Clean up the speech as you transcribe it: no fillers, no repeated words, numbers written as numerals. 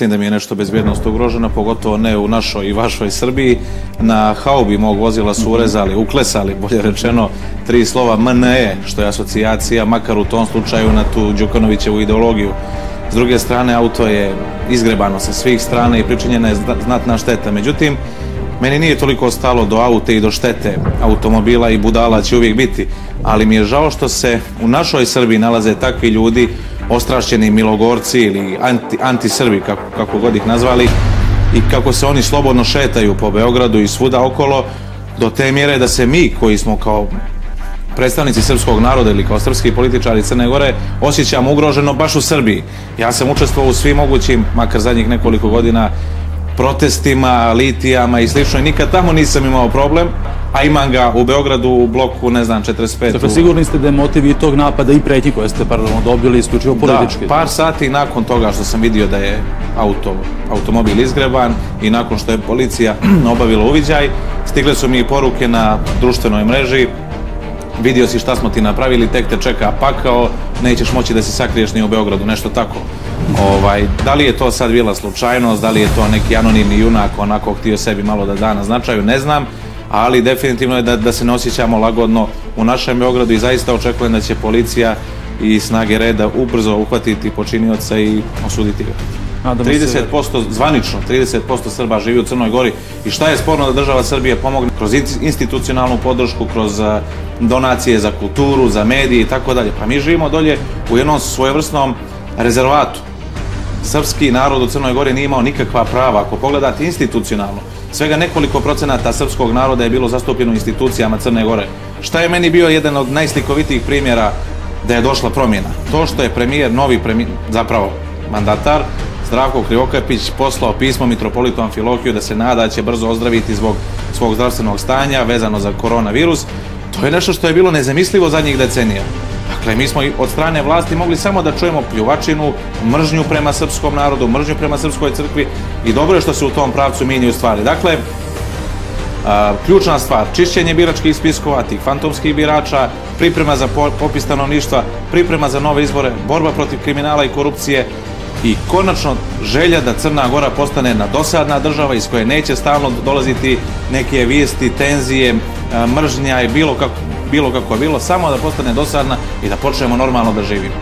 Mislim da mi je nešto bezbjednost ugrožena, pogotovo ne u našoj i vašoj Srbiji. Na haubi mog vozila su urezali, uklesali, bolje rečeno, 3 slova MNE, što je asocijacija, makar u tom slučaju, na tu Đukanovićevu ideologiju. S druge strane, auto je izgrebano sa svih strana i pričinjena je znatna šteta. Međutim, meni nije toliko stalo do aute i do štete automobila, i budala će uvijek biti, ali mi je žao što se u našoj Srbiji nalaze takvi ljudi, ostrašćeni milogorci ili anti-Srbi, kako god ih nazvali, i kako se oni slobodno šetaju po Beogradu i svuda okolo, do te mjere da se mi, koji smo kao predstavnici srpskog naroda ili kao srpski političari Crne Gore, osjećamo ugroženo baš u Srbiji. Ja sam učestvovao u svim mogućim, makar zadnjih nekoliko godina, protestima, litijama i slično, i nikad tamo nisam imao problem, a imam ga u Beogradu u bloku, ne znam, 45. Dakle, sigurni ste da je motiv i tog napada i pretnji koje ste paralelno dobili isključivo politički? Da, par sati nakon toga što sam vidio da je automobil izgreban i nakon što je policija obavila uviđaj, stigle su mi i poruke na društvenoj mreži: vidio si šta smo ti napravili, tek te čeka pakao, nećeš moći da se sakriješ ni u Beogradu, nešto tako. Da li je to sad bila slučajnost, da li je to neki anonimni junak onako htio sebi malo da da na značaju, ne znam, ali definitivno je da se ne osjećamo lagodno u našem Beogradu i zaista očekujem da će policija i snage reda ubrzo uhvatiti počinioca i osuditi ga. 30%, zvanično 30% Srba živi u Crnoj Gori, i šta je sporno da država Srbije pomogne kroz institucionalnu podršku, kroz donacije za kulturu, za medije i tako dalje. Pa mi živimo dolje u jednom svojevrsnom rezervatu. Srpski narod u Crnoj Gori nije imao nikakva prava. Ako pogledate institucionalno, svega nekoliko procenata srpskog naroda je bilo zastupljeno u institucijama Crne Gore. Šta je meni bio jedan od najslikovitijih primjera da je došla promjena? To što je premijer, novi premijer, zapravo mandatar, Zdravko Krivokapić, poslao pismo mitropolitu Amfilohiju da se nada da će brzo ozdraviti zbog svog zdravstvenog stanja vezano za koronavirus. To je nešto što je bilo nezamislivo zadnjih decenija. Dakle, mi smo od strane vlasti mogli samo da čujemo pljuvačinu, mržnju prema srpskom narodu, mržnju prema srpskoj crkvi, i dobro je što se u tom pravcu mijenjaju stvari. Dakle, ključna stvar, čišćenje biračkih spiskova, tih fantomskih birača, priprema za popis stanovništva, priprema za nove izbore, borba protiv kriminala i korupcije, i konačno želja da Crna Gora postane jedna dosadna država iz koje neće stalno dolaziti neke vijesti, tenzije, mržnja i bilo kako bilo, samo da postane dosadna i da počnemo normalno da živimo.